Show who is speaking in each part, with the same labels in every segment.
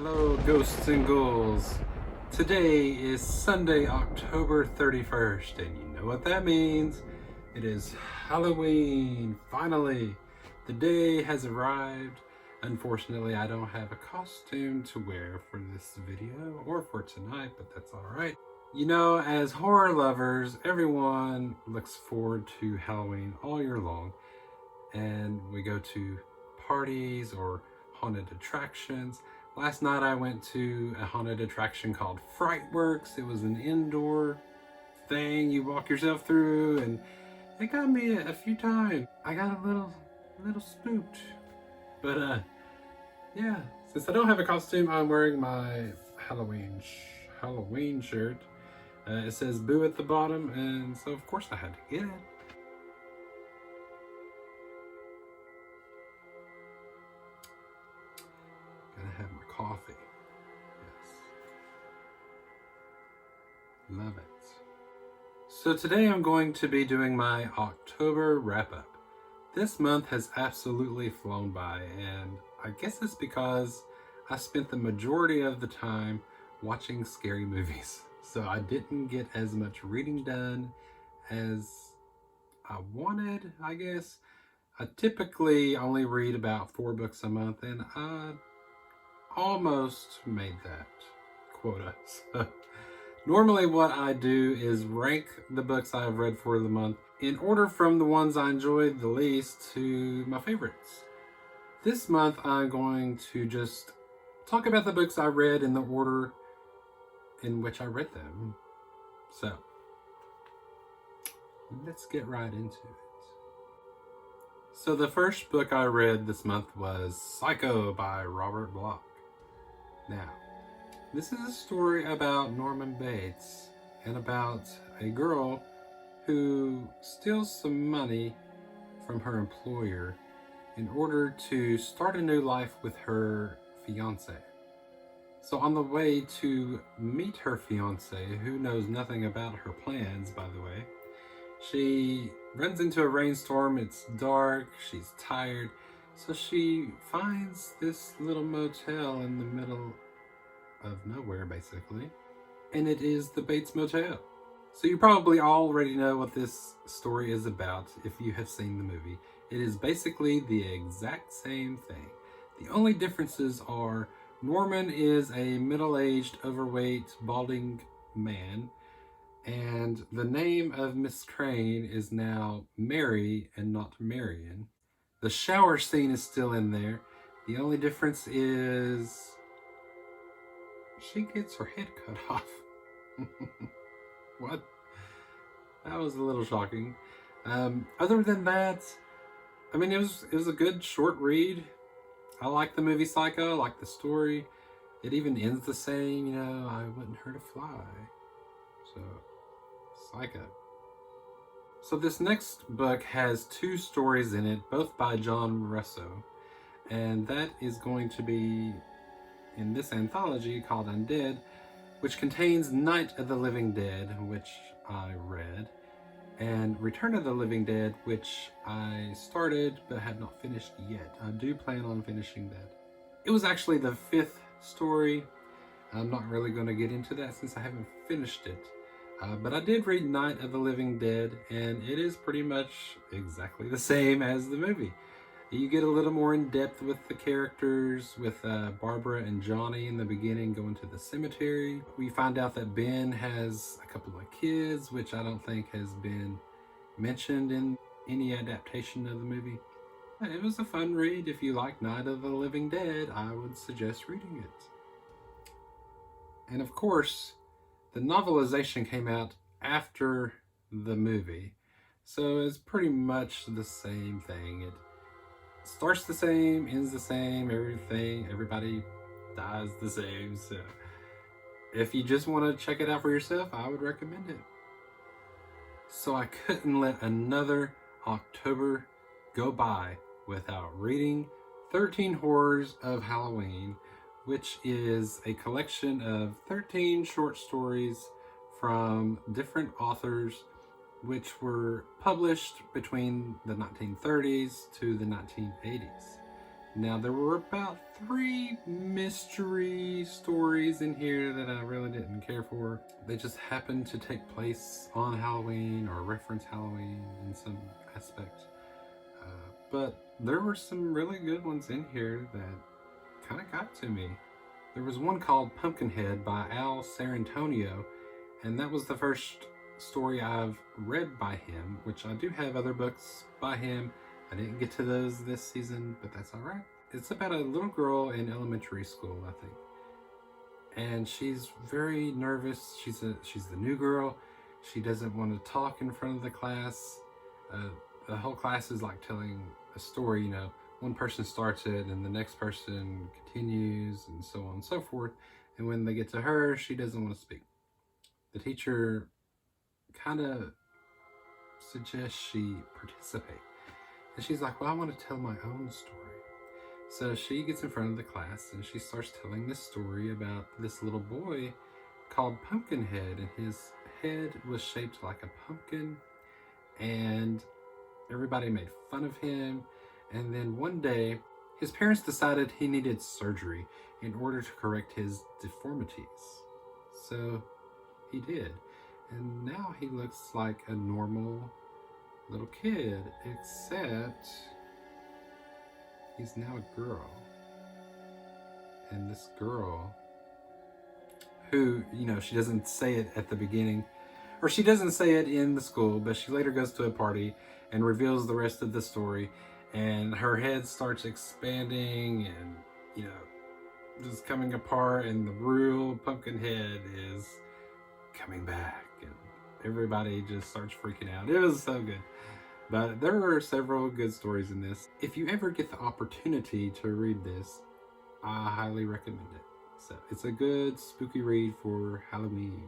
Speaker 1: Hello, ghosts and ghouls. Today is Sunday, October 31st, and you know what that means. It is Halloween, finally. The day has arrived. Unfortunately, I don't have a costume to wear for this video or for tonight, but that's alright. You know, as horror lovers, everyone looks forward to Halloween all year long, and we go to parties or haunted attractions. Last night I went to a haunted attraction called Frightworks. It was an indoor thing you walk yourself through, and it got me a few times. I got a little spooked. But yeah, since I don't have a costume, I'm wearing my Halloween shirt. It says boo at the bottom, and so of course I had to get it. Gotta have my coffee. Yes. Love it. So today I'm going to be doing my October wrap-up. This month has absolutely flown by, and I guess it's because I spent the majority of the time watching scary movies. So I didn't get as much reading done as I wanted, I guess. I typically only read about 4 books a month, and I almost made that quota. So normally what I do is rank the books I've read for the month in order from the ones I enjoyed the least to my favorites. This month I'm going to just talk about the books I read in the order in which I read them. So let's get right into it. So the first book I read this month was Psycho by Robert Bloch. Now, this is a story about Norman Bates and about a girl who steals some money from her employer in order to start a new life with her fiance. So on the way to meet her fiance, who knows nothing about her plans, by the way, she runs into a rainstorm. It's dark, she's tired, so she finds this little motel in the middle of nowhere, basically, and it is the Bates Motel. So you probably already know what this story is about if you have seen the movie. It is basically the exact same thing. The only differences are Norman is a middle-aged, overweight, balding man, and the name of Miss Crane is now Mary and not Marion. The shower scene is still in there. The only difference is she gets her head cut off. What? That was a little shocking. Other than that, I mean, it was a good short read. I like the movie Psycho. I like the story. It even ends the same, you know, I wouldn't hurt a fly. So, Psycho. So this next book has 2 stories in it, both by John Russo. And that is going to be in this anthology called Undead, which contains Night of the Living Dead, which I read, and Return of the Living Dead, which I started but have not finished yet. I do plan on finishing that. It was actually the 5th story. I'm not really going to get into that since I haven't finished it. But I did read Night of the Living Dead, and it is pretty much exactly the same as the movie. You get a little more in depth with the characters, with Barbara and Johnny in the beginning going to the cemetery. We find out that Ben has a couple of kids, which I don't think has been mentioned in any adaptation of the movie. It was a fun read. If you like Night of the Living Dead, I would suggest reading it. And of course, the novelization came out after the movie, so it's pretty much the same thing. It starts the same, ends the same, everybody dies the same. So if you just want to check it out for yourself, I would recommend it. So I couldn't let another October go by without reading 13 Horrors of Halloween, which is a collection of 13 short stories from different authors which were published between the 1930s to the 1980s. Now, there were about 3 mystery stories in here that I really didn't care for. They just happened to take place on Halloween or reference Halloween in some aspect. But there were some really good ones in here that kind of got to me. There was one called Pumpkinhead by Al Sarantonio, and that was the first story I've read by him, which I do have other books by him. I didn't get to those this season, but that's all right. It's about a little girl in elementary school, I think, and she's very nervous. She's the new girl. She doesn't want to talk in front of the class. The whole class is like telling a story. One person starts it, and the next person continues, and so on and so forth. And when they get to her, she doesn't want to speak. The teacher kind of suggests she participate. And she's like, well, I want to tell my own story. So she gets in front of the class and she starts telling this story about this little boy called Pumpkinhead. And his head was shaped like a pumpkin. And everybody made fun of him. And then one day, his parents decided he needed surgery in order to correct his deformities. So he did. And now he looks like a normal little kid, except he's now a girl. And this girl, who, she doesn't say it at the beginning, or she doesn't say it in the school, but she later goes to a party and reveals the rest of the story, and her head starts expanding and, just coming apart, and the real Pumpkinhead is coming back, and everybody just starts freaking out. It was so good. But there are several good stories in this. If you ever get the opportunity to read this, I highly recommend it. So it's a good spooky read for Halloween.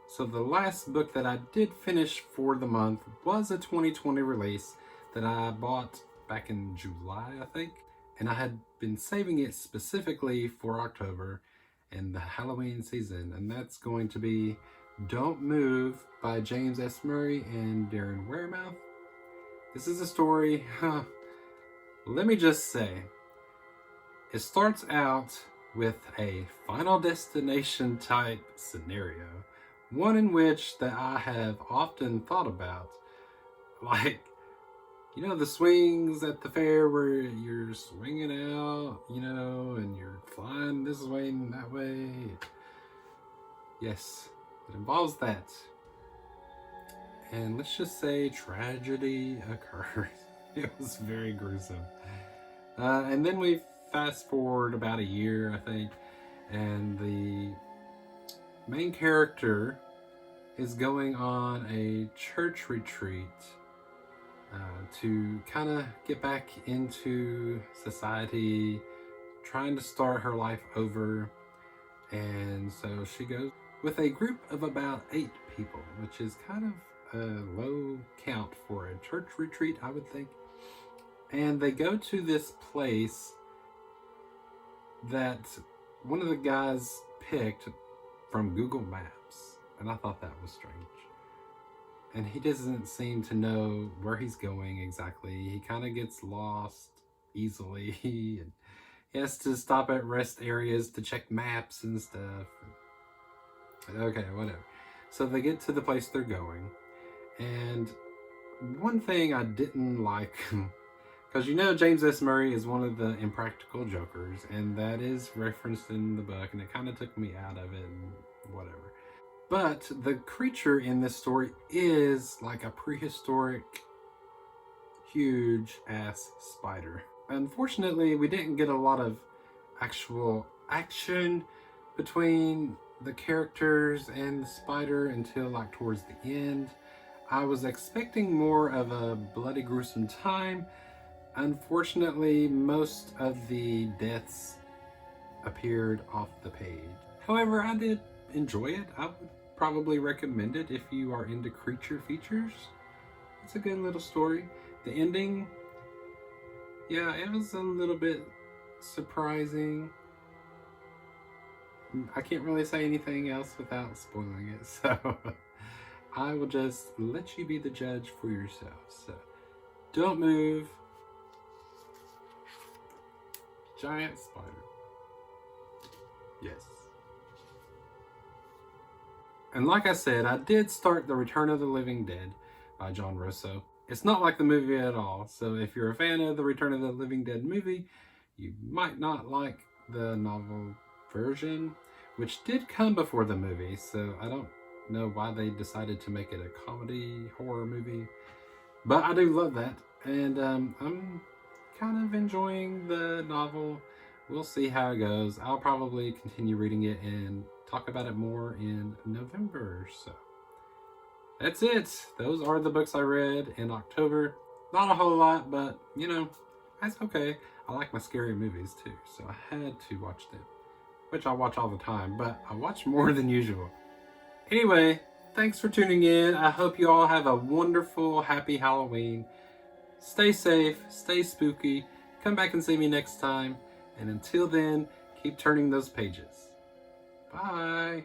Speaker 1: So the last book that I did finish for the month was a 2020 release that I bought back in July, I think. And I had been saving it specifically for October and the Halloween season. And that's going to be Don't Move by James S. Murray and Darren Wearmouth. This is a story, let me just say, it starts out with a Final Destination type scenario. One in which that I have often thought about. Like, the swings at the fair where you're swinging out, and you're flying this way and that way. Yes, it involves that. And let's just say tragedy occurred. It was very gruesome. And then we fast forward about a year, I think, and the main character is going on a church retreat to kind of get back into society, trying to start her life over. And so she goes with a group of about 8 people, which is kind of a low count for a church retreat, I would think. And they go to this place that one of the guys picked from Google Maps. And I thought that was strange. And he doesn't seem to know where he's going exactly. He kind of gets lost easily. And he has to stop at rest areas to check maps and stuff. Okay, whatever. So they get to the place they're going. And one thing I didn't like, because James S. Murray is one of the impractical jokers, and that is referenced in the book, and it kind of took me out of it and whatever. But the creature in this story is like a prehistoric, huge ass spider. Unfortunately, we didn't get a lot of actual action between the characters and the spider until like towards the end. I was expecting more of a bloody, gruesome time. Unfortunately, most of the deaths appeared off the page. However, I did enjoy it. I would probably recommend it if you are into creature features. It's a good little story. The ending, yeah, it was a little bit surprising. I can't really say anything else without spoiling it, so I will just let you be the judge for yourself. So, Don't Move giant spider. Yes. And like I said, I did start The Return of the Living Dead by John Russo. It's not like the movie at all, so if you're a fan of the Return of the Living Dead movie, you might not like the novel version, which did come before the movie, so I don't know why they decided to make it a comedy horror movie. But I do love that, and I'm kind of enjoying the novel. We'll see how it goes. I'll probably continue reading it and talk about it more in November. So that's it. Those are the books I read in October. Not a whole lot, but you know, that's okay. I like my scary movies too, so I had to watch them, which I watch all the time, but I watch more than usual. Anyway, thanks for tuning in. I hope you all have a wonderful, happy Halloween. Stay safe, stay spooky. Come back and see me next time. And until then, keep turning those pages. Bye.